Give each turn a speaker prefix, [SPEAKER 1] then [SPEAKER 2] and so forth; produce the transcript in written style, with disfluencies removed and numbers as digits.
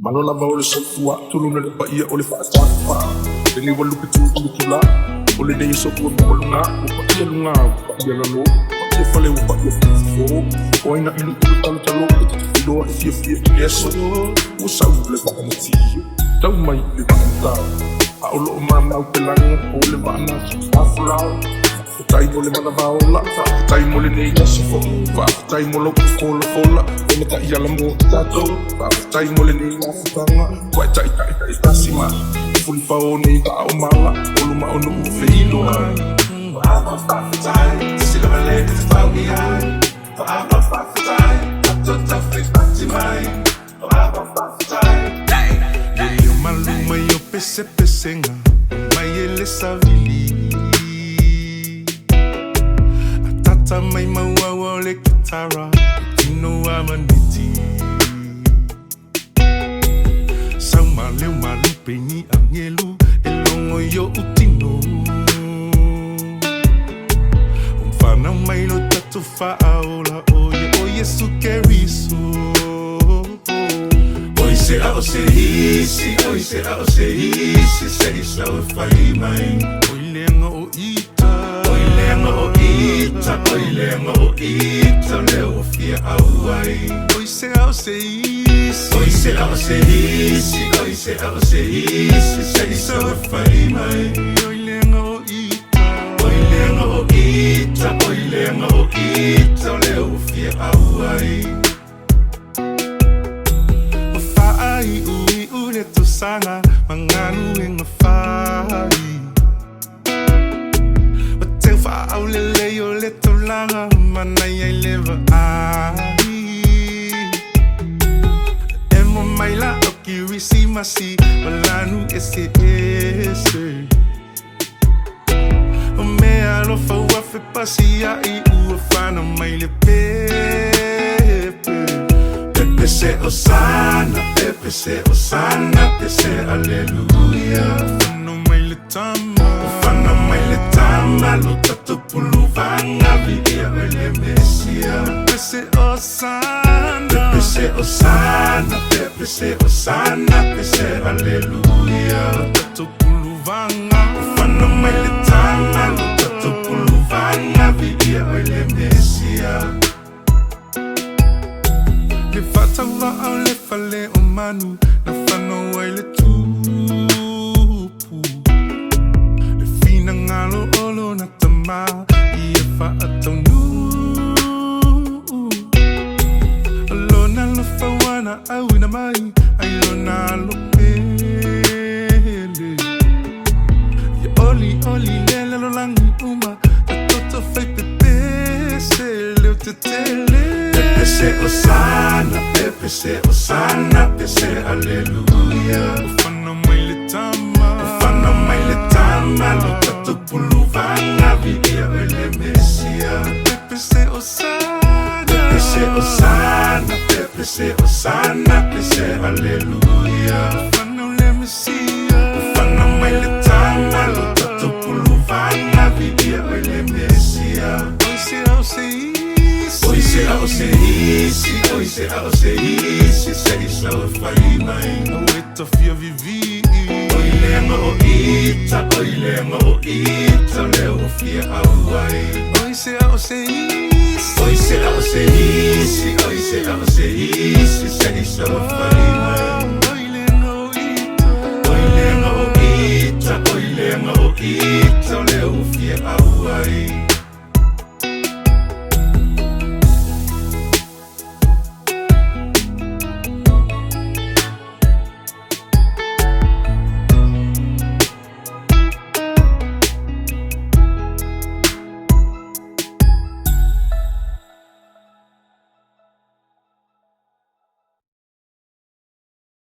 [SPEAKER 1] Malola va ole sotua, tuluna le pa ia ole whaatawha. Rene walu ke tū tula, ole nei sotua mawalunga, upa ia lunga, upa ia lalo, upa ia whale, upa ia whifo. Oina ilu talo talo, e te whiloa e fia i eso. Ua sau le whakamati, tau mai le whakamata. A olo o mana pe langa, o le wana, whawhalao. Whaatai mo le mana vaola, whaatai mo le nei asifo, whaatai mo lau fola fola, e ta ia la mo tato, whaatai mo le nei afutanga, wai tai tai tai tasima, fuli pao nei ta o mala, olu ma onu ufeilo ai. Whaaba whaatai, te sila male te whaungi ai, whaaba whaatai, tato tawhi pati mai, whaaba whaatai.
[SPEAKER 2] Yo malu mai o pese pesenga, mai ele savili. Mai maua le kitara, tino amaniti. Sau maleu malu peni angelu, elongo yo utino. Umfana mai lo tatu faaola, oye su keriso. Oi se a o se isi, se isa o fai mai. Oi lenga o ita, Oilenga o ita leo fia auai. Oi se au se isi, se isa o fai mai. Oilenga o ita leo fia auai. O fai ui ule to sana, manganu inga fai. Au lele yo le tolanga mana ia leva ai. Emo mai la o kirisi masi malanu ese. O mea lo fa ua fe pasi ai ua whana mai le pepe. Pepe se Osana, pepe se Osana, pepe se aleluia. Whana mai le tama, whana mai le tama, lo tatu pulu vanga vidia ele mesia. Pepe se Osana, pepe se Osana, pepe se Osana, pepe se aleluia. Lo tatu pulu vanga, whana mai le tama, lo tatu pulu vanga vidia ele mesia. Le fatawa au le fale o manu, na whano ai le tupu. Le fina ngalo olo na tama, i e whaatau nu. Alo na lo whawana au ina mai, ai lo na lo pele. Ia oli lele lo langi uma, ta toto fai pepe se leo te tele. Pepe se Osana, pepe se Osana, pepe se aleluia. Ufana mai le tama, lo tatu pulu vanga vidia ele mesia. Pepe se Osana, pepe se Osana, pepe se Osana, pepe se aleluia. Ufana le mesia, ufana mai le tama, lo tatu pulu vanga vidia ele mesia. Oi se au se isi, se isa o fai mai. O ita fia vivi. Oilenga o ita, leo fia auai. Oi se au se isi, se isa o fai.